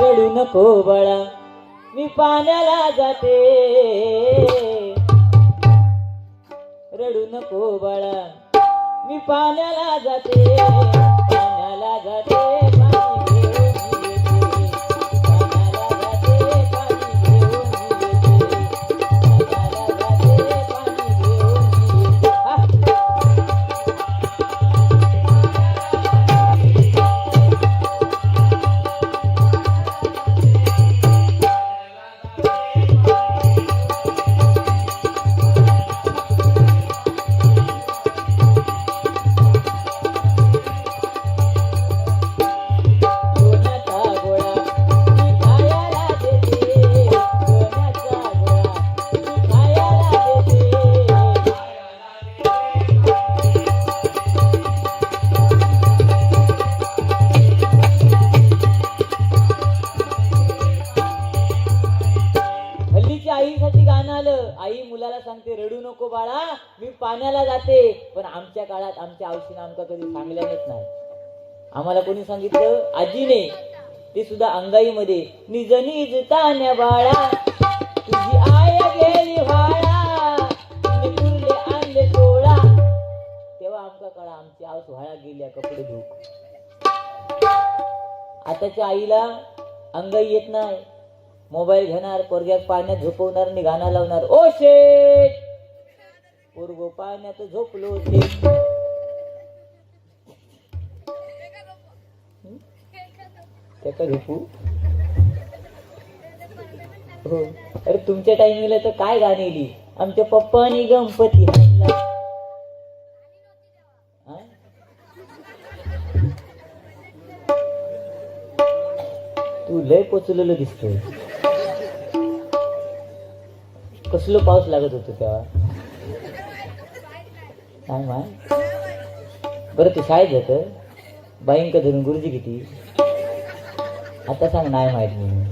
रडू नको बाळा मी पाण्याला जाते, रडू नको बाळा मी पाण्याला जाते, पाण्याला जाते पाणी घेऊन येते, पाण्याला जाते पाणी घेऊन येते, पाण्याला जाते पाणी घेऊन येते. आईसाठी गाणं आलं. आई मुलाला सांगते रडू नको बाळा मी पाण्याला जाते. पण आमच्या काळात आमच्या आऊशीने आमका कधी सांगल्यानेच नाही. आम्हाला कोणी सांगितलं? आजीने. ते सुद्धा अंगाईमध्ये. निज निज तान्या बाळा तुझी आय गेली व्हाळा, तुरले आणले सोळा. तेव्हा आमका कळा आमची आऊस व्हाळा गेल्या कपडे धुक. आताच्या आईला अंगाई येत नाही. मोबाईल घेणार, पोरग्यात पाण्यात झोपवणार आणि गाणं लावणार. ओ शेट पोरगो पाण्यात झोपलो होते. त्याचा झोपू हो. अरे तुमच्या टाइमिंगला तर काय गाणी लिही. आमच्या पप्पानी गणपती आणला. तू लय पोचलेलं दिसतोय. कसलो पाऊस लागत होतो तेव्हा काय माय. बरं तू शाळेत जात बाईंका धरून गुरुजी किती आता सांग. नाही माहित मी.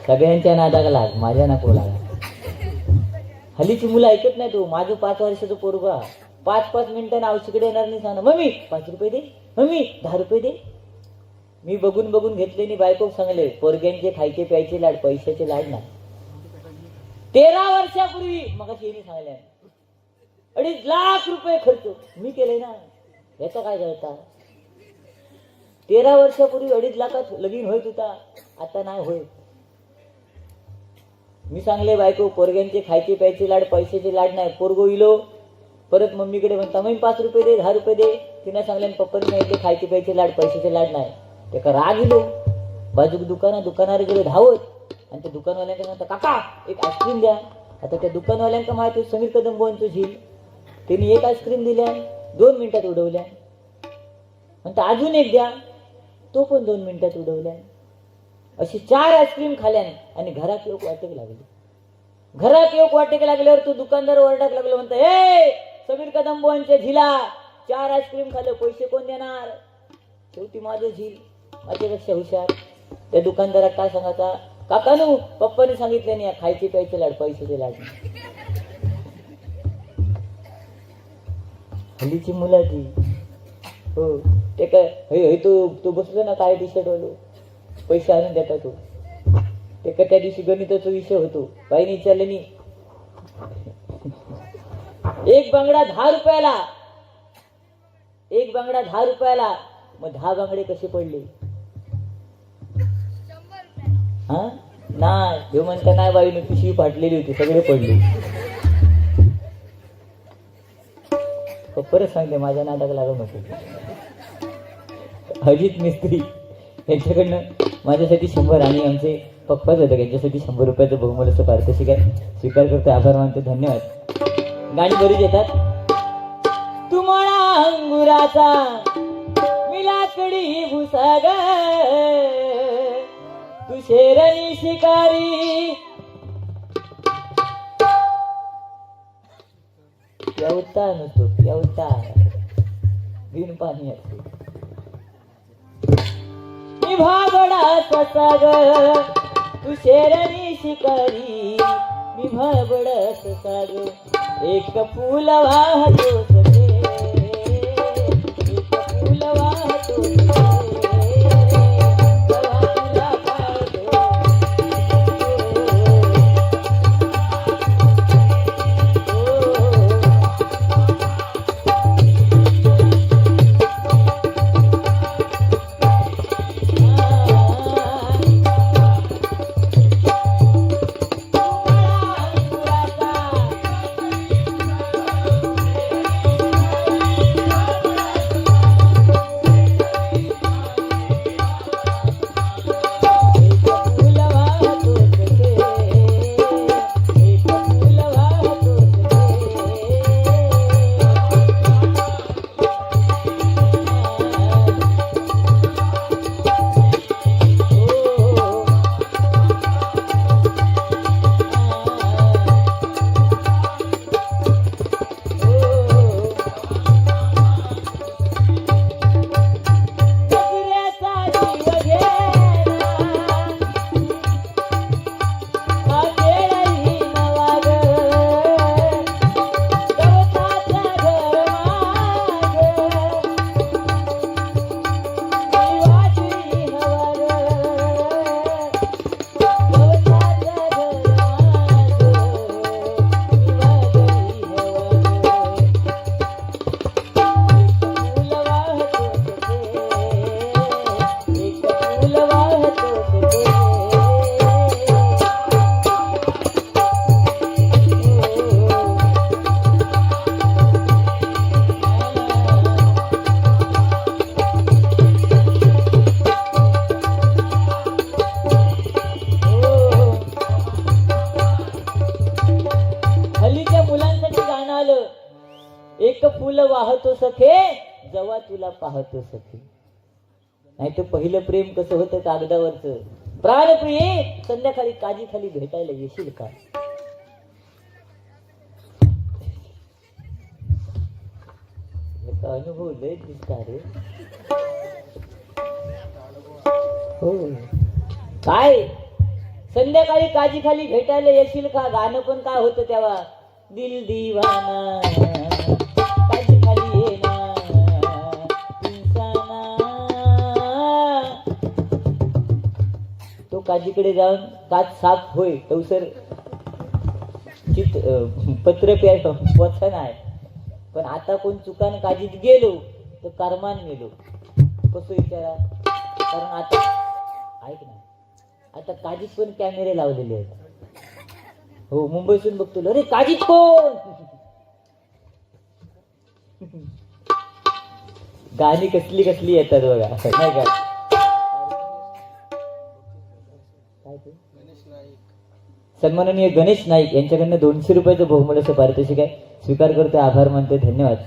सगळ्यांच्या नादाला लाग, माझ्या नको लाग. हल्लीची मुलं ऐकत नाही. तू माझं 5 वर्षाचं पोरगा 5-5 मिनिटांनी औषधकडे येणार नाही. सांग मम्मी 5 रुपये दे, मम्मी 10 रुपये दे. मी बघून बघून घेतले आणि बायको सांगले पोरग्यांचे खायचे प्यायचे लाड, पैशाचे लाड ना. 13 वर्षापूर्वी मग सांगल्या 2.5 लाख रुपये खर्च मी केले ना. याचा काय कळता. 13 वर्षापूर्वी 2.5 लाखात लगीन होत होता. आता नाही होत. मी सांगले बायको पोरग्यांचे खायचे प्यायचे लाड, पैशाचे लाड नाही. पोरगो इलो परत मम्मीकडे म्हणता मम्मी 5 रुपये दे, 10 रुपये दे. तिने सांगले पप्पाने सांगितले खायचे प्यायचे लाड, पैशाचे लाड नाही. ते का राग इलो. बाजूक दुकानावर गेलो धावत आणि त्या दुकानवाल्यांना म्हणता काका एक आईस्क्रीम द्या. आता त्या दुकानवाल्यांका माहिती समीर कदम बोनचं झील. त्यांनी एक आईस्क्रीम दिल्या 2 मिनिटात उडवल्या. म्हणता अजून एक द्या. तो पण 2 मिनिटात उडवल्या. अशी 4 आईस्क्रीम खाल्यान आणि घरात येऊक वाटेक लागली. घरात येऊक वाटेक लागल्यावर तो दुकानदार ओरडाक लागलो. म्हणता हे समीर कदम बोनच्या झिला 4 आईस्क्रीम खाल्लं, पैसे कोण देणार. शेवटी माझं झील माझ्यापेक्षा हुशार. त्या दुकानदारात काय सांगायचा काकानू पप्पाने सांगितले नाही खायचे प्यायचे लाड, पैशाचे लाड. हल्लीची मुलाची हो. ते काय तू बसलो ना काय टी शर्ट वालो पैसे आणून देता तू. ते का त्या दिवशी गणिताचा विषय होतो. बाईने विचारले नाही एक बांगडा 10 रुपयाला, एक बांगडा 10 रुपयाला. मग 10 बांगडे कसे पडले. हा नाही हे म्हणता नाही बाईने पिशवी फाटलेली होती सगळे पडले. परत सांगते माझ्या नाटक लागू नको. अजित मिस्त्री यांच्याकडनं माझ्यासाठी 100 आणि आमचे पप्पाच होते यांच्यासाठी 100 रुपयाचं बहुमूल्याचं पारितोषिक आहे. स्वीकार करतो, आभार मानतो, धन्यवाद. गाणी बरीच येतात. तुम्हाला अंगुराचा मिलाकडी भुसाग तू शेरणी शिकारी. प्यावता नसतो प्यावता बिन पाणी असतो. मी भाबडा साग तू शेरणी शिकारी. मी भाबडा साग एक फूल वाहतो सगे, एक फूल मला पाहतो सखी. नाही तर पहिलं प्रेम कसं होतं कागदावरचं. प्राणप्रिये संध्याकाळी काजी खाली भेटायला येशील का. याचा अनुभव लय दिसता रे. हो काय संध्याकाळी काजी खाली भेटायला येशील का. गाणं पण काय होतं तेव्हा. दिल दिवाना काजी खाली ये ना इंसाना. तो काजीकडे जाऊन काच साफ होय तवसर पत्र प्याय वचन आहे. पण आता कोण चुकान काजीत गेलो तर कर्मान गेलो. कसं विचारा. कारण आता ऐक ना आता काजीत पण कॅमेरे लावलेले आहेत. हो मुंबईतून बघतो अरे काजीत कोण. गाणी कसली कसली येतात बघा नाही का. सन्माननीय गणेश नाईक यांच्याकडनं 200 रुपयाचं बहुमूल्याचं पारितोषिक आहे. स्वीकार करतोय. आभार मानतोय. धन्यवाद.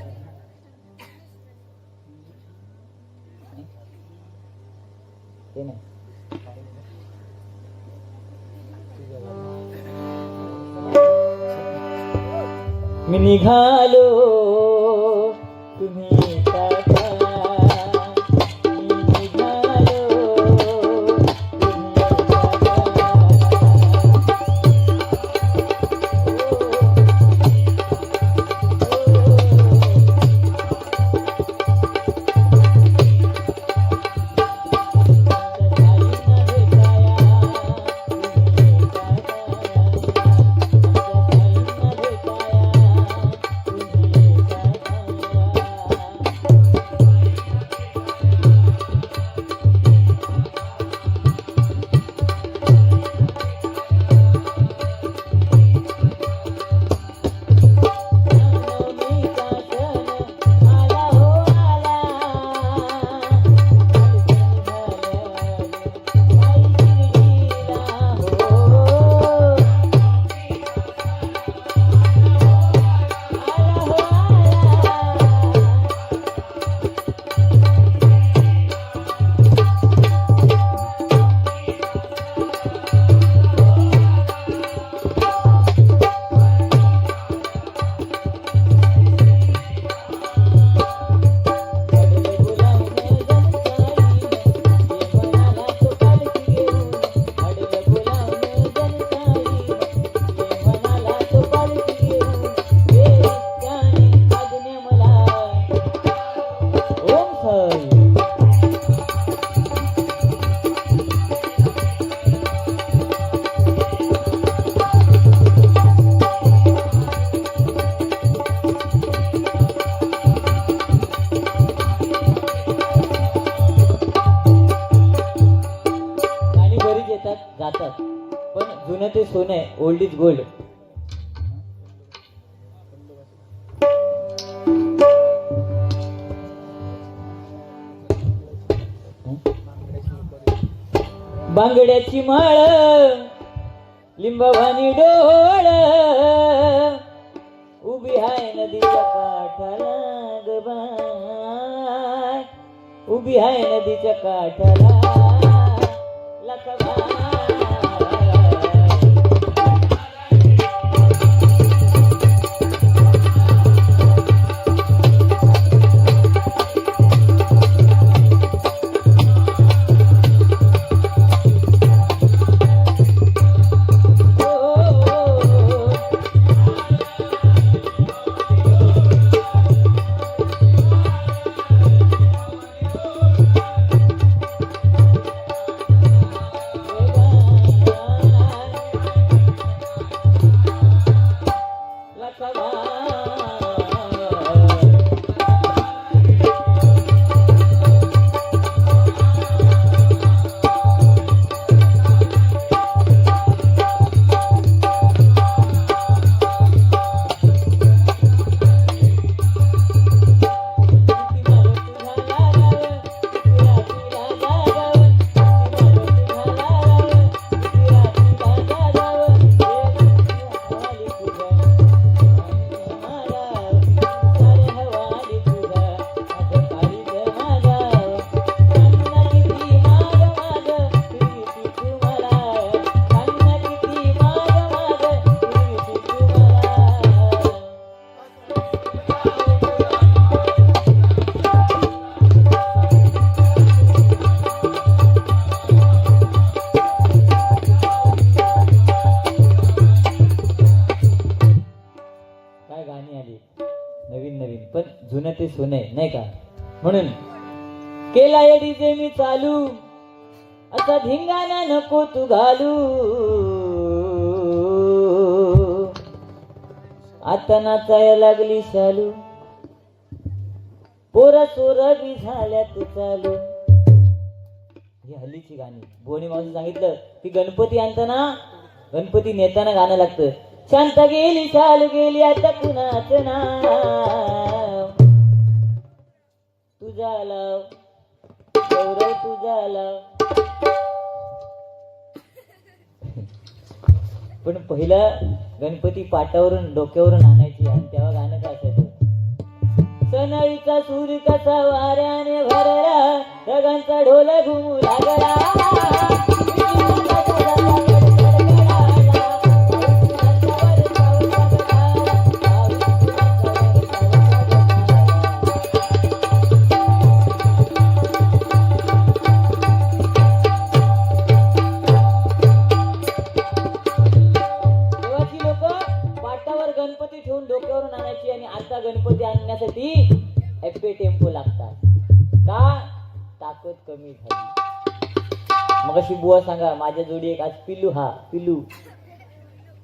मी निघालो तुम्ही टाटा. मी निघालो तुम्ही टाटा. जातात पण जुनं ते सोनं आहे. Old is gold. बांगड्याची माळ लिंबवानी डोळ उभी हाय नदीच्या काठाला ग बाय. उभी हाय नदीच्या काठाला लखबाय. सोनं आहे, नाही का? म्हणून केला या डीजे मी चालू, असा धिंगाणा नको तू घालू. आता नाचाया लागली शालू, पोरा सोरा बी झाल्यात चालू. ही हल्लीची गाणी. बोनी मावशी सांगितलं की गणपती आणताना, गणपती नेताना गाणं लागतं. शांत गेली शालू गेली आता कुणाच नाव, तुझा लाव गौरव तुझा लाव. पण पहिला गणपती पाटावरून डोक्यावरून आणायची आणि तेव्हा गाणं काय असायचं? सनईचा सूर कसा वाऱ्याने भरला, ढगांचा ढोल घुमू लागला. गणपती ठेवून डोक्यावरून आणायची आणि आता गणपती आणण्यासाठी एपे टेम्पो लागतात. का? ताकद कमी झाली. मग अशी बुवा सांगा, माझ्या जोडी एक आज पिल्लू, हा पिल्लू,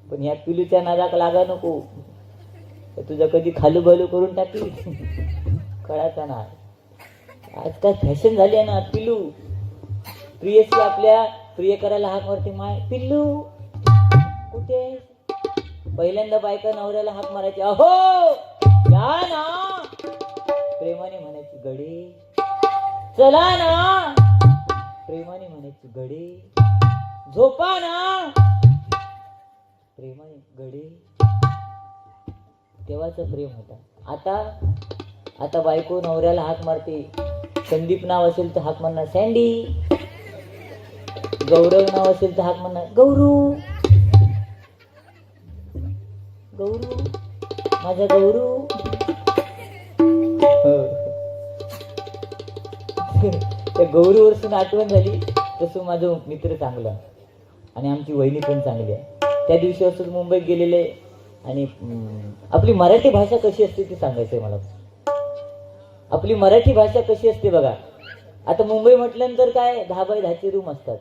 पण ह्या पिल्लूच्या नादाक लागा नको, तुझं कधी खालू बालू करून टाकी. कळाचा ना आजकाल फॅशन झाली आहे ना. पिल्लू प्रियसी आपल्या प्रियकराला हाक मारते, माय पिल्लू कुठे? पहिल्यांदा बायका नवऱ्याला हाक मारायची, अहो या ना. प्रेमाने म्हणायची गडे, चला ना. प्रेमाने म्हणायची गडे, झोपा ना. प्रेमाने गडे, तेव्हाच प्रेम होता. आता बायको नवऱ्याला हाक मारते. संदीप नाव असेल तर हाक म्हणणार सँडी, गौरव नाव असेल तर हाक म्हणणार गौरू. गौरू माझा गौरू. त्या गौरूवरसून आठवण झाली, तसं माझं मित्र चांगला आणि आमची वहिनी पण चांगली आहे. त्या दिवशी असंच मुंबईत गेलेले आणि आपली मराठी भाषा कशी असते ते सांगायचंय मला. आपली मराठी भाषा कशी असते बघा. आता मुंबई म्हटल्यानंतर काय 10x10 रूम असतात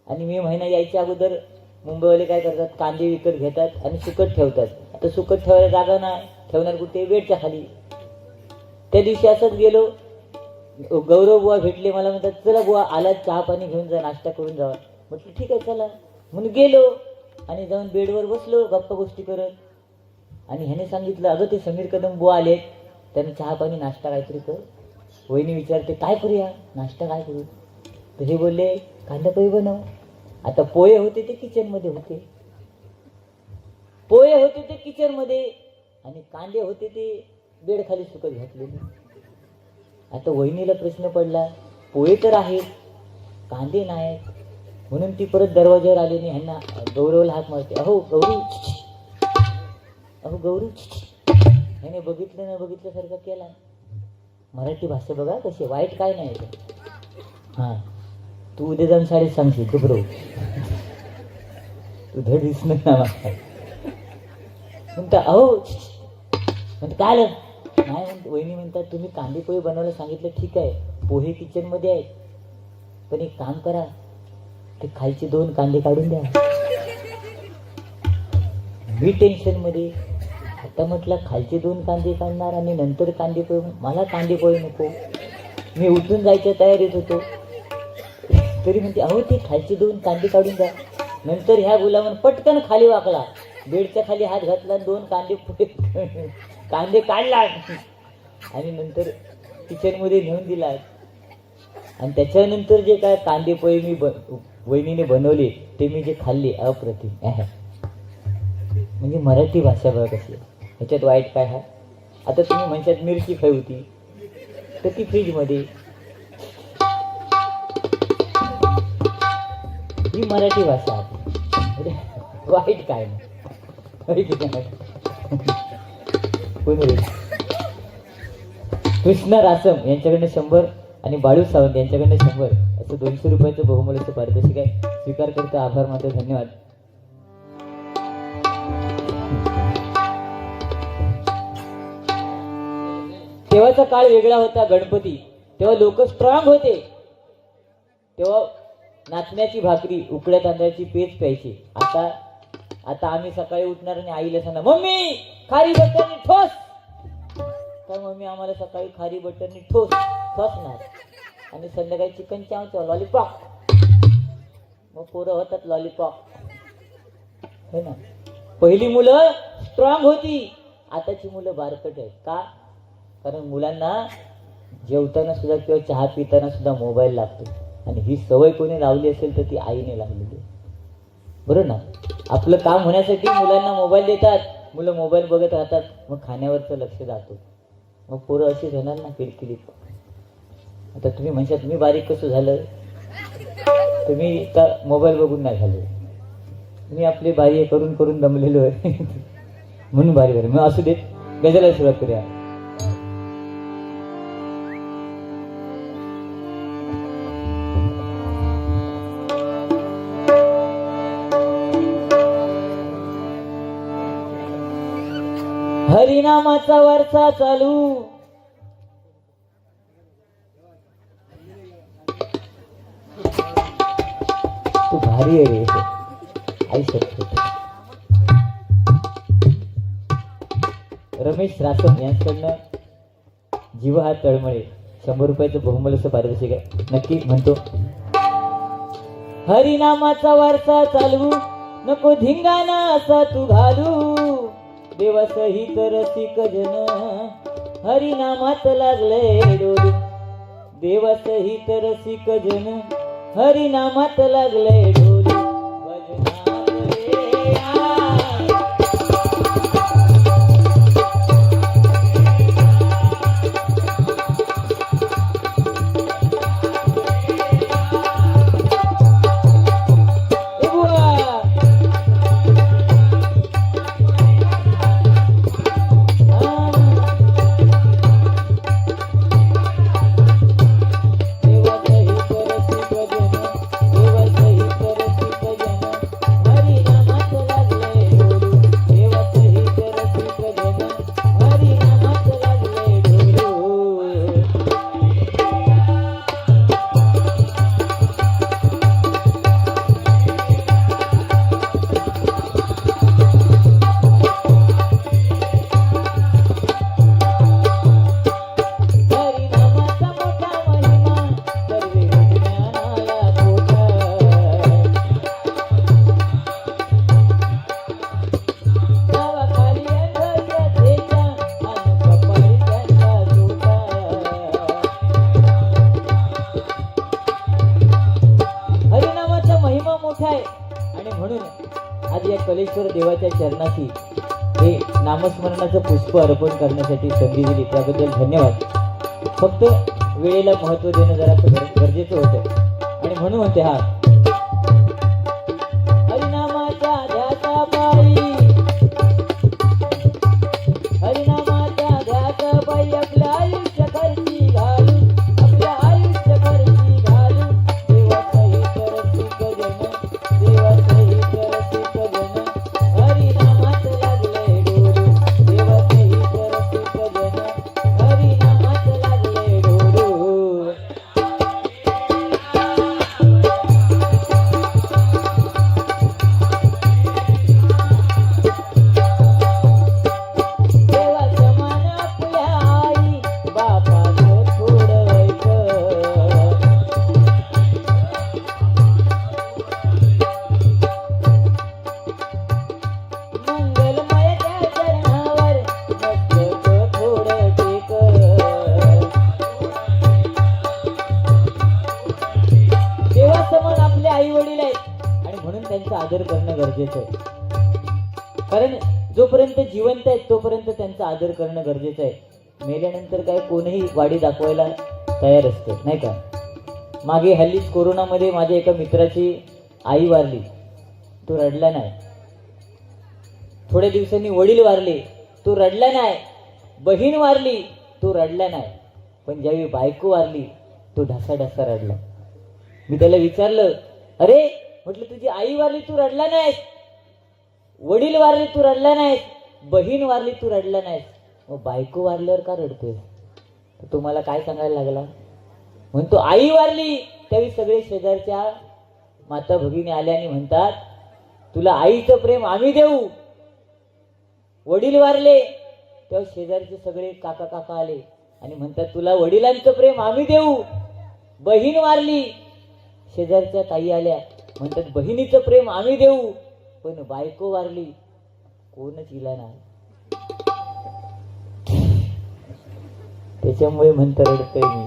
आणि मे महिना यायच्या अगोदर मुंबईवाले काय करतात, कांदे विकत घेतात आणि सुकत ठेवतात. आता सुकत ठेवायला जागा नाही, ठेवणार कुठे? बेडच्या खाली. त्या दिवशी असंच गेलो, गौरव बुवा भेटले. मला म्हणतात चला बुवा आला, चहा पाणी घेऊन जा, नाश्ता करून जावा. म्हटलं ठीक आहे चला. म्हणून गेलो आणि जाऊन बेडवर बसलो गप्पा गोष्टी करत. आणि ह्याने सांगितलं, अगं ते समीर कदम बुवा आले, त्यांनी चहा पाणी नाश्ता काहीतरी कर. वहिनी विचारते काय करूया, नाश्ता काय करू? तर हे बोलले कांदा पोहे बनव. आता पोहे होते ते किचन मध्ये होते, पोहे होते ते किचन मध्ये आणि कांदे होते ते बेड खाली सुकत घातलेले. आता वहिनीला प्रश्न पडला, पोहे तर आहेत कांदे नाहीत. म्हणून ती परत दरवाज्यावर आली आणि ह्यांना गौरवला हाक मारते, अहो गौरू, अहो गौरू. ह्याने बघितलं ना बघितल्यासारखं केला. मराठी भाषा बघा कशी वाईट काय नाही. हा तू उद्या जाऊन शाळेत सांगशील तू बरोबर, तू धड दिसणार ना मागता. म्हणता अहो म्हणते काय आलं नाही. म्हणते वहिनी म्हणतात तुम्ही कांदे पोहे बनवायला सांगितलं ठीक आहे, पोहे किचन मध्ये आहेत, पण एक काम करा, ते खालचे 2 कांदे काढून द्या. मी टेन्शन मध्ये. आता म्हटलं खालचे 2 कांदे काढणार आणि नंतर कांदे पोहे, मला कांदे पोहे नको. मी उठून जायच्या तयारीत होतो, तरी म्हणते अहो ते खालचे 2 कांदे काढून द्या. नंतर ह्या गुलामान पटकन खाली वाकला, बेडच्या खाली हात घातला, 2 कांदे पोहे कांदे काढला आणि नंतर किचन मध्ये नेऊन दिला. आणि त्याच्यानंतर जे काय कांदे पोहे मी वहिनीने बनवले ते मी जे खाल्ले अप्रतिम. म्हणजे मराठी भाषा बघा कशी, ह्याच्यात वाईट काय आहे. आता तुम्ही म्हणशात मिरची खाई होती तर ती फ्रीज मध्ये, ही मराठी भाषा आहे, वाईट काय नाही. कृष्णा रासम यांच्याकडनं 100 आणि बाळू सावंत यांच्याकडनं 100 असं 200 रुपयाचं बहुमूल्याचं पारितोषिक आहे. स्वीकार करतो, आभार मानतो, धन्यवाद. तेव्हाचा काळ वेगळा होता. गणपती तेव्हा लोक स्ट्रॉंग होते. तेव्हा नाचण्याची भाकरी उकड्या तांदळाची पेच प्यायची. आता आता आम्ही सकाळी उठणार आणि आईला सांगणार, मम्मी खारी बटरनी ठोस. तर मम्मी आम्हाला सकाळी खारी बटरनी ठोस ठोसणार आणि संध्याकाळी चिकन चाव लॉलीपॉप. मग पोरं होतात लॉलीपॉप, है ना. पहिली मुलं स्ट्रॉंग होती, आताची मुलं बारकट आहेत. का? कारण मुलांना जेवताना सुद्धा किंवा चहा पिताना सुद्धा मोबाईल लागतो. आणि ही सवय कोणी लावली असेल तर ती आईने लावलेली, बरोबर ना. आपलं काम होण्यासाठी मुलांना मोबाईल देतात, मुलं मोबाईल बघत राहतात, मग खाण्यावरचं लक्ष जातो. मग पोरं अशीच होणार ना, किडकिडीत. आता तुम्ही म्हणशात तुम्ही बारीक कसं झालं, तुम्ही का मोबाईल बघून नाही झालो, मी आपली बारी करून करून दमलेलो आहे म्हणून बारी बारी. मग असू देत, गजराला सुरुवात करूया. हरिनामाचा वारसा चालू, तू भारी आहे रे आई शकतो. रमेश रासम यांच्याकडनं जीव हा तळमळे 100 रुपयाचं बहुमूल असं पारितोषिक आहे. नक्की म्हणतो, हरिनामाचा वारसा चालवू नको धिंगाणा असा तू घालू. देवासहित रसिक जन हरिनामात लागले डोलू. देवासहित रसिक जन हरिनामात लागले डोलू. कलेश्वर देवाच्या चरणाशी हे नामस्मरणाचं पुष्प अर्पण करण्यासाठी संधी दिली, त्याबद्दल धन्यवाद. फक्त वेळेला महत्व देणं जरा गरजेचं होतं आणि म्हणून होते हा हरिनामाच्या ध्यासापायी. हरिनामाच्या ध्यासापायी आपलं आयुष्य खर्ची घालू, आपलं आयुष्य खर्ची घालू. देवासहित रसिक जन, देवासहित रसिक जन हरिनामात लागले डोलू. देवासहित रसिक जन हरिनामात लागले डोलू. देवा समान आपल्या आई बापाचं थोडं ऐक. मंगलमय त्या चरणावर मस्तक थोडं टेक. देवा समान आपले आई वडील आहेत आणि म्हणून त्यांचा आदर करणं गरजेचं आहे. कारण जोपर्यंत जिवंत आहेत तोपर्यंत त्यांचा आदर करणं गरजेचं आहे. मेल्यानंतर काय कोणीही वाडी दाखवायला तयार असतं, नाही का. मागे हल्लीच कोरोनामध्ये माझ्या एका मित्राची आई वारली, तो रडला नाही. थोड्या दिवसांनी वडील वारले, तो रडला नाही. बहीण वारली, तो रडला नाही. पण ज्यावेळी बायको वारली तो ढासा रडला. मी त्याला विचारलं, अरे म्हटलं तुझी आई वारली तू रडला नाहीस, वडील वारले तू रडला नाहीस, बहीण वारली तू रडला नाहीस, मग बायको वारल्यावर का रडतोय? तुम्हाला काय सांगायला लागला? म्हणतो आई वारली. त्यावेळी सगळे शेजारच्या माता भगिनी आल्या आणि म्हणतात तुला आईचं प्रेम आम्ही देऊ. वडील वारले तेव्हा शेजारचे सगळे काका काका आले आणि म्हणतात तुला वडिलांचं प्रेम आम्ही देऊ. बहीण वारली, शेजारच्या ताई आल्या म्हणतात बहिणीचं प्रेम आम्ही देऊ. पण बायको वारली, कोणच इला नाही. त्याच्यामुळे म्हणता रडतोय मी.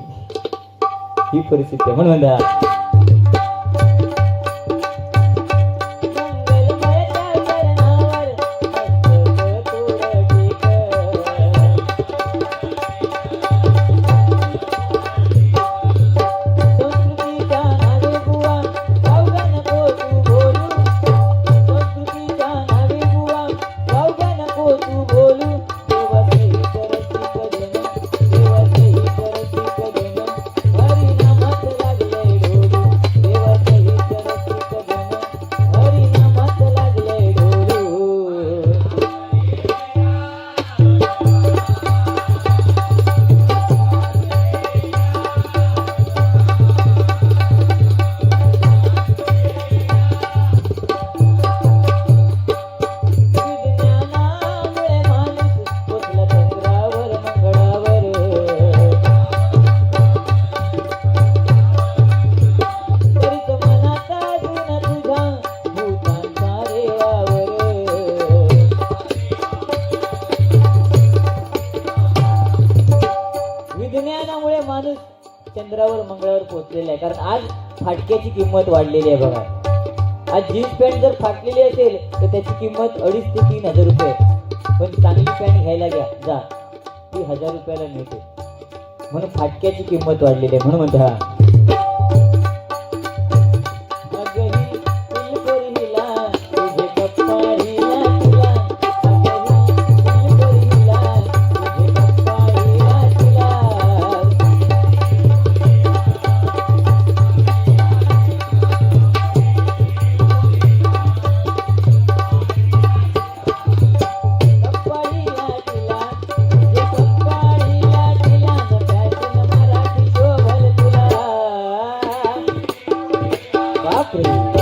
ही परिस्थिती आहे म्हणून म्हणता विज्ञानामुळे माणूस चंद्रावर मंगळावर पोहोचलेला आहे. कारण आज फाटक्याची किंमत वाढलेली आहे बघा. आज जीन्स पॅन्ट जर फाटलेली असेल तर त्याची किंमत 2,500 ते 3,000 रुपये. पण चांगली पॅन्ट घ्यायला घ्या जा, ती 1,000 रुपयाला मिळते. म्हणून फाटक्याची किंमत वाढलेली आहे. म्हणून म्हणतो हा बापरे.